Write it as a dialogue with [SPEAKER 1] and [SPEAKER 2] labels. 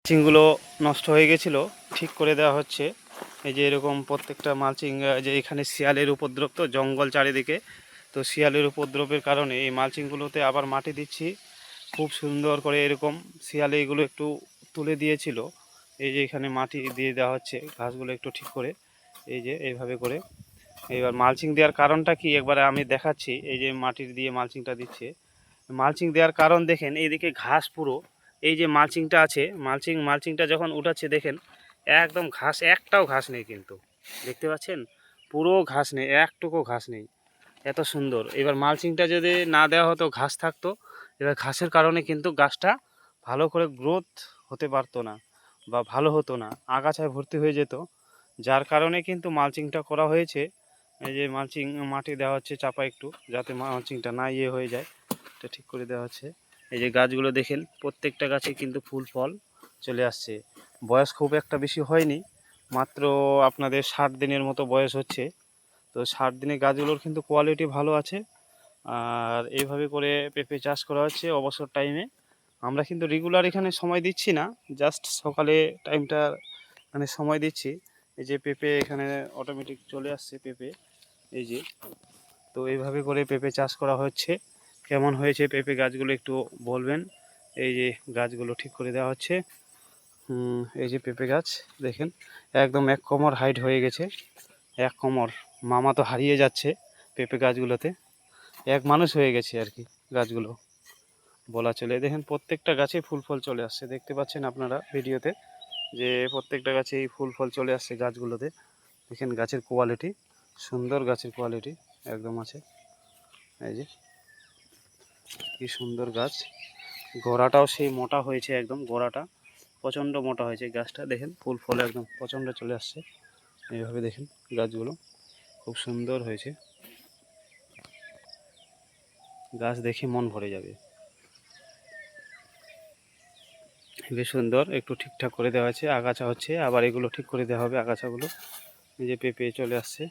[SPEAKER 1] মালচিংগুলো নষ্ট হয়ে গেছিলো, ঠিক করে দেওয়া হচ্ছে। এই যে এরকম প্রত্যেকটা মালচিং, যে এখানে শিয়ালের উপদ্রব, তো জঙ্গল চারিদিকে, তো শিয়ালের উপদ্রবের কারণে এই মালচিংগুলোতে আবার মাটি দিচ্ছি খুব সুন্দর করে। এরকম শিয়ালে এগুলো একটু তুলে দিয়েছিল, এই যে এখানে মাটি দিয়ে দেওয়া হচ্ছে ঘাসগুলো একটু ঠিক করে, এই যে এইভাবে করে। এবার মালচিং দেওয়ার কারণটা কি একবারে আমি দেখাচ্ছি। এই যে মাটির দিয়ে মালচিংটা দিচ্ছে, মালচিং দেওয়ার কারণ দেখেন এইদিকে ঘাস পুরো, এই যে মালচিংটা আছে, মালচিংটা যখন উঠাচ্ছে দেখেন একদম ঘাস, একটাও ঘাস নেই, কিন্তু দেখতে পাচ্ছেন পুরো ঘাস নেই, একটুকু ঘাস নেই, এত সুন্দর। এবার মালচিংটা যদি না দেওয়া হতো, ঘাস থাকতো, এবার ঘাসের কারণে কিন্তু গাছটা ভালো করে গ্রোথ হতে পারতো না বা ভালো হতো না, আগাছায় ভর্তি হয়ে যেত। যার কারণে কিন্তু মালচিংটা করা হয়েছে। এই যে মালচিং মাটি দেওয়া হচ্ছে চাপা একটু, যাতে মালচিংটা না হয়ে যায়, এটা ঠিক করে দেওয়া হচ্ছে। এই যে গাছগুলো দেখেন প্রত্যেকটা গাছে কিন্তু ফুল ফল চলে আসছে। বয়স খুব একটা বেশি হয়নি, মাত্র আপনাদের 60 দিনের মতো বয়স হচ্ছে। তো 60 দিনে গাছগুলোর কিন্তু কোয়ালিটি ভালো আছে। আর এইভাবে করে পেঁপে চাষ করা হচ্ছে অবসর টাইমে। আমরা কিন্তু রেগুলার এখানে সময় দিচ্ছি না, জাস্ট সকালে টাইমটা মানে সময় দিচ্ছি। এই যে পেঁপে এখানে অটোমেটিক চলে আসছে পেঁপে, এই যে। তো এইভাবে করে পেঁপে চাষ করা হচ্ছে। কেমন হয়েছে পেঁপে গাছগুলো একটু বলবেন। এই যে গাছগুলো ঠিক করে দেওয়া হচ্ছে। এই যে পেঁপে গাছ দেখেন একদম 1 কোমর হাইট হয়ে গেছে, 1 কোমর। মামা তো হারিয়ে যাচ্ছে পেঁপে গাছগুলোতে, এক মানুষ হয়ে গেছে আর কি গাছগুলো বলা চলে। দেখেন প্রত্যেকটা গাছে ফুল ফল চলে আসছে, দেখতে পাচ্ছেন আপনারা ভিডিওতে, যে প্রত্যেকটা গাছেই ফুল ফল চলে আসছে গাছগুলোতে। দেখেন গাছের কোয়ালিটি, সুন্দর গাছের কোয়ালিটি একদম আছে। এই যে কি সুন্দর গাছ, গোড়াটাও সেই মোটা হয়েছে, একদম গোড়াটা প্রচণ্ড মোটা হয়েছে গাছটা। দেখেন ফুল ফল একদম প্রচণ্ড চলে আসছে। এইভাবে দেখেন গাছগুলো খুব সুন্দর হয়েছে, গাছ দেখে মন ভরে যাবে। বেশ সুন্দর, একটু ঠিকঠাক করে দেওয়া আছে, আগাছা হচ্ছে, আবার এগুলো ঠিক করে দেওয়া হবে আগাছাগুলো। এই যে পেঁপে চলে আসছে।